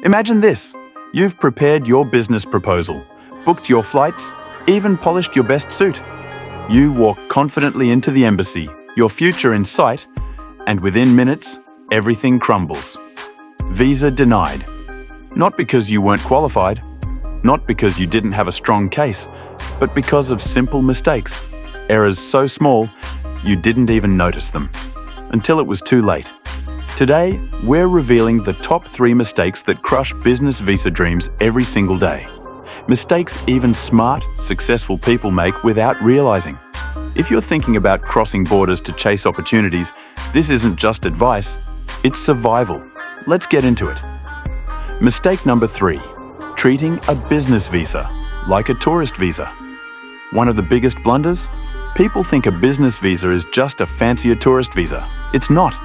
Imagine this. You've prepared your business proposal, booked your flights, even polished your best suit. You walk confidently into the embassy, your future in sight, and within minutes, everything crumbles. Visa denied. Not because you weren't qualified, not because you didn't have a strong case, but because of simple mistakes. Errors so small, you didn't even notice them. Until it was too late. Today, we're revealing the top 3 mistakes that crush business visa dreams every single day. Mistakes even smart, successful people make without realizing. If you're thinking about crossing borders to chase opportunities, this isn't just advice, it's survival. Let's get into it. Mistake number 3, treating a business visa like a tourist visa. One of the biggest blunders? People think a business visa is just a fancier tourist visa. It's not.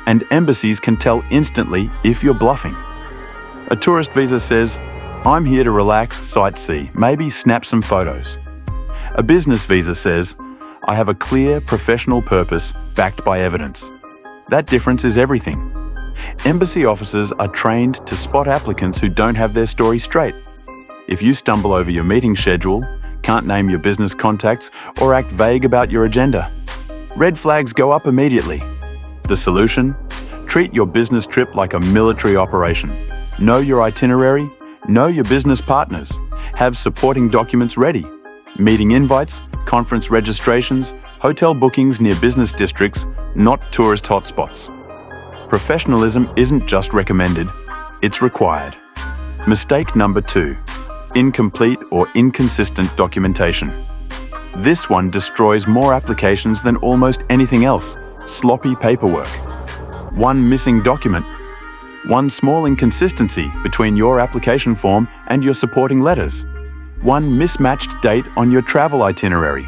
And embassies can tell instantly if you're bluffing. A tourist visa says, I'm here to relax, sightsee, maybe snap some photos. A business visa says, I have a clear professional purpose backed by evidence. That difference is everything. Embassy officers are trained to spot applicants who don't have their story straight. If you stumble over your meeting schedule, can't name your business contacts, or act vague about your agenda, red flags go up immediately. The solution? Treat your business trip like a military operation. Know your itinerary, know your business partners, have supporting documents ready, meeting invites, conference registrations, hotel bookings near business districts, not tourist hotspots. Professionalism isn't just recommended, it's required. Mistake number 2, incomplete or inconsistent documentation. This one destroys more applications than almost anything else. Sloppy paperwork. One missing document. One small inconsistency between your application form and your supporting letters. One mismatched date on your travel itinerary.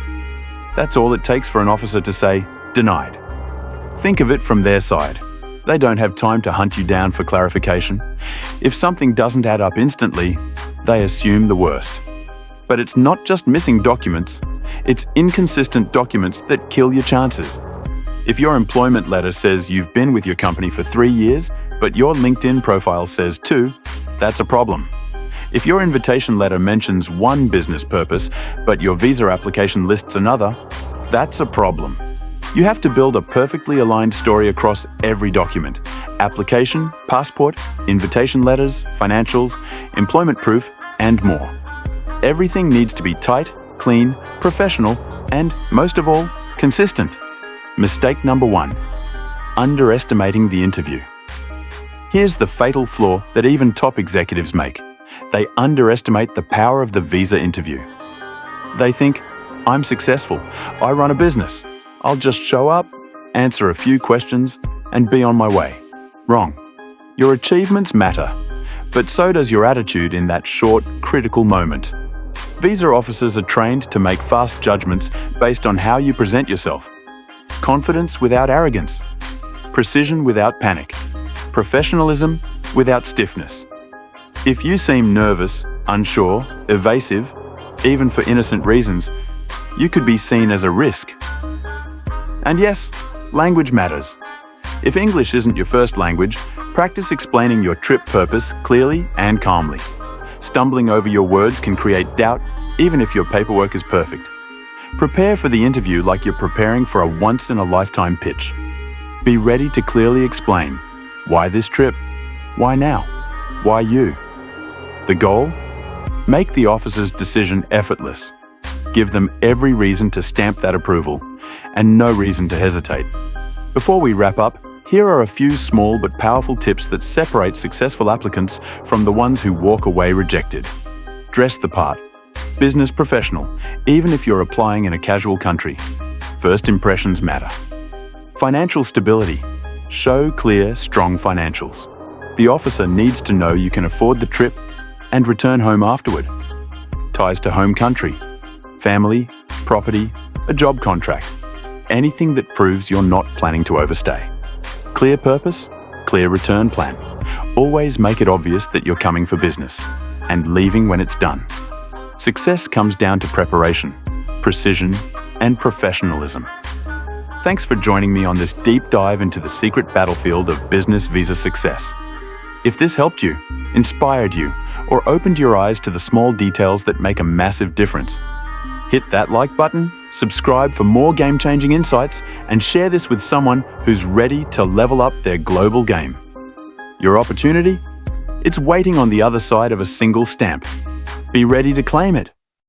That's all it takes for an officer to say, denied. Think of it from their side. They don't have time to hunt you down for clarification. If something doesn't add up instantly, they assume the worst. But it's not just missing documents, it's inconsistent documents that kill your chances. If your employment letter says you've been with your company for 3 years, but your LinkedIn profile says 2, that's a problem. If your invitation letter mentions one business purpose, but your visa application lists another, that's a problem. You have to build a perfectly aligned story across every document: application, passport, invitation letters, financials, employment proof, and more. Everything needs to be tight, clean, professional, and, most of all, consistent. Mistake number 1, underestimating the interview. Here's the fatal flaw that even top executives make. They underestimate the power of the visa interview. They think, I'm successful, I run a business, I'll just show up, answer a few questions, and be on my way. Wrong. Your achievements matter, but so does your attitude in that short, critical moment. Visa officers are trained to make fast judgments based on how you present yourself. Confidence without arrogance. Precision without panic. Professionalism without stiffness. If you seem nervous, unsure, evasive, even for innocent reasons, you could be seen as a risk. And yes, language matters. If English isn't your first language, practice explaining your trip purpose clearly and calmly. Stumbling over your words can create doubt, even if your paperwork is perfect. Prepare for the interview like you're preparing for a once-in-a-lifetime pitch. Be ready to clearly explain, why this trip? Why now? Why you? The goal? Make the officer's decision effortless. Give them every reason to stamp that approval, and no reason to hesitate. Before we wrap up, here are a few small but powerful tips that separate successful applicants from the ones who walk away rejected. Dress the part. Business professional, even if you're applying in a casual country. First impressions matter. Financial stability. Show clear, strong financials. The officer needs to know you can afford the trip and return home afterward. Ties to home country. Family, property, a job contract. Anything that proves you're not planning to overstay. Clear purpose, clear return plan. Always make it obvious that you're coming for business and leaving when it's done. Success comes down to preparation, precision, and professionalism. Thanks for joining me on this deep dive into the secret battlefield of business visa success. If this helped you, inspired you, or opened your eyes to the small details that make a massive difference. Hit that like button, subscribe for more game-changing insights, and share this with someone who's ready to level up their global game. Your opportunity? It's waiting on the other side of a single stamp. Be ready to claim it.